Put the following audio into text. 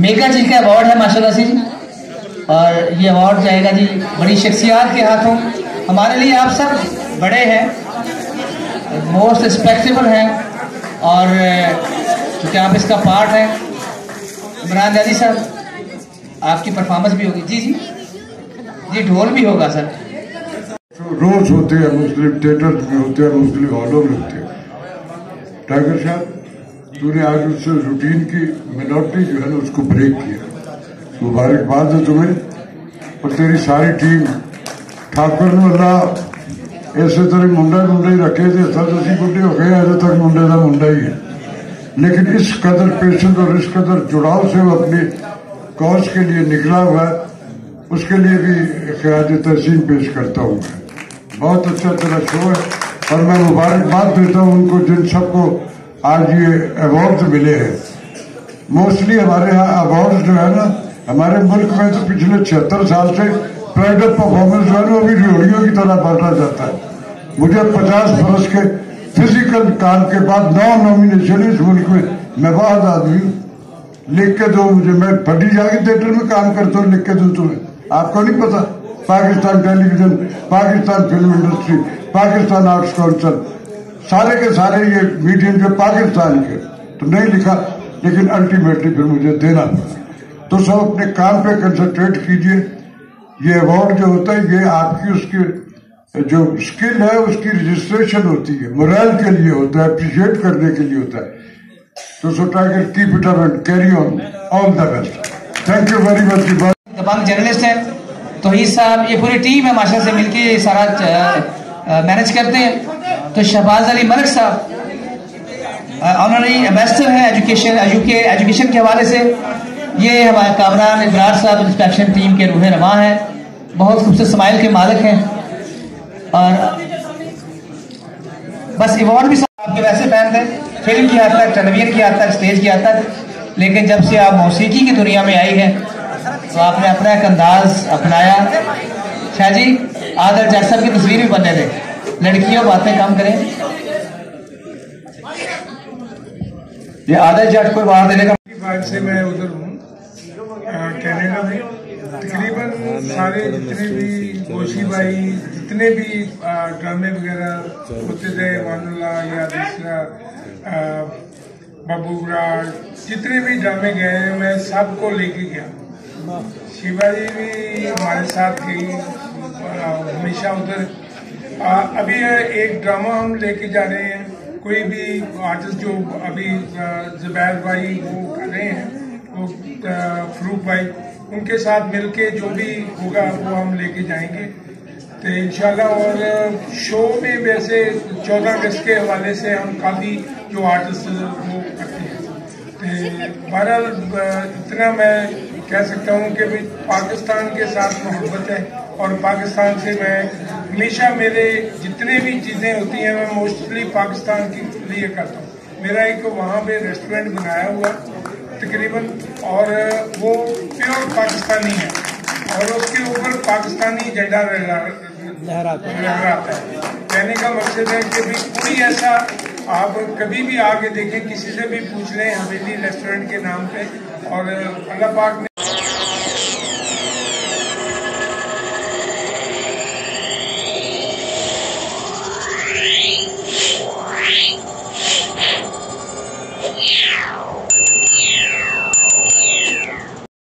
Mega जी का award है माशाल्लाह से जी, और ये अवार्ड जाएगा जी बड़ी शख्सियात के हाथों। हमारे लिए आप सब बड़े हैं, मोस्ट रिस्पेक्टेबल हैं, और चूँकि आप इसका पार्ट हैं। इमरान जादी साहब आपकी परफॉर्मेंस भी होगी जी जी ढोल भी होगा सर। रोज होते हैं, मुस्लिम थिएटर में होते हैं, मुस्लिम हॉलों में होते हैं। टाइगर साहब, तूने आज उससे रूटीन की मिनोरिटी जो है ना उसको ब्रेक किया, मुबारकबाद है तुम्हें और तेरी सारी टीम। ठाकुर ने अल्लाह इस तरह मुंडा ही रखे थे, सद असी बुढ़े हो गए, अजे तक मुंडे का मुंडा ही है, लेकिन इस कदर पेशेंस और इस कदर जुड़ाव से वो अपनी कॉज के लिए निकला हुआ है, उसके लिए भी ख्याल तहसीन पेश करता हूँ। मैं बहुत अच्छा तेरा शो है और मैं मुबारकबाद देता हूँ उनको जिन सबको आज ये अवार्ड मिले हैं। मोस्टली हमारे यहाँ अवार्ड जो है ना, हमारे मुल्क में तो पिछले 76 साल से प्राइड ऑफ परफॉर्मेंस जो है ना, अभी रेडियो की तरह बांटा जाता है। मुझे 50 बरस के फिजिकल काम के बाद 9 नॉमिनेशन इस मुल्क में, मैं बहुत आदमी हूँ। लिख के दो मुझे, मैं फटी जाके थिएटर में काम करता हूँ, लिख के दो तुम्हें, आपको नहीं पता। Pakistan television, Pakistan film industry, Pakistan arts council, सारे के सारे ये मीडियम जो पाकिस्तान के, तो नहीं लिखा, लेकिन अल्टीमेटली फिर मुझे देना पड़ा। तो सब अपने काम पे कंसंट्रेट कीजिए। ये अवार्ड जो होता है ये आपकी उसकी जो स्किल है उसकी रजिस्ट्रेशन होती है, मोरल के लिए होता है, अप्रिशिएट करने के लिए होता है। तो so tiger keep it up and carry on, all the best, thank you very much. दबंग जर्नलिस्ट है तौहीद साहब, ये पूरी टीम है माशा से मिलके ये सारा मैनेज करते हैं। तो शहबाज अली मलिक साहब ऑनररी एम्बेसडर है एजुकेशन के हवाले से। ये हमारे कामरान इब्रार साहब इंस्पेक्शन टीम के रूह रवां हैं, बहुत खूबसूरत स्माइल के मालिक हैं। और बस अवार्ड भी आपके वैसे फैन थे, फिल्म की हद तक, टेलीविजन की हद तक, स्टेज की हद तक, लेकिन जब से आप मौसीकी की दुनिया में आई है तो आपने अपना एक अंदाज अपनाया। शाह जी आदर जट साहब की तस्वीर भी बने थे, लड़कियों बातें कम करें। ये आदर जट को बाहर देने का बाद से मैं उधर हूँ कनाडा में। तकरीबन सारे जितने भी गोशी भाई जितने भी ड्रामे वगैरह होते थे, मानुल्ला या दूसरा बाबू राज, जितने भी ड्रामे गए हैं मैं सबको लेके गया। शिवाजी भी हमारे साथ गई हमेशा उधर। अभी एक ड्रामा हम लेके जा रहे हैं, कोई भी आर्टिस्ट जो अभी जुबैर भाई वो कर रहे हैं, वो फरूक भाई, उनके साथ मिलके जो भी होगा वो हम लेके जाएंगे तो इंशाल्लाह। और शो में वैसे 14 अगस्त के हवाले से हम काफ़ी जो आर्टिस्ट वो करते हैं। तो बहरहाल इतना मैं कह सकता हूँ कि भाई पाकिस्तान के साथ मोहब्बत है और पाकिस्तान से मैं हमेशा मेरे जितने भी चीज़ें होती हैं मैं मोस्टली पाकिस्तान के लिए करता हूँ। मेरा एक वहाँ पे रेस्टोरेंट बनाया हुआ तकरीबन, और वो प्योर पाकिस्तानी है और उसके ऊपर पाकिस्तानी झंडा लहराता है। कहने का मकसद है कि भाई कोई ऐसा आप कभी भी आके देखें, किसी से भी पूछ लें हवेली रेस्टोरेंट के नाम पे, और अल्लाह पाक ने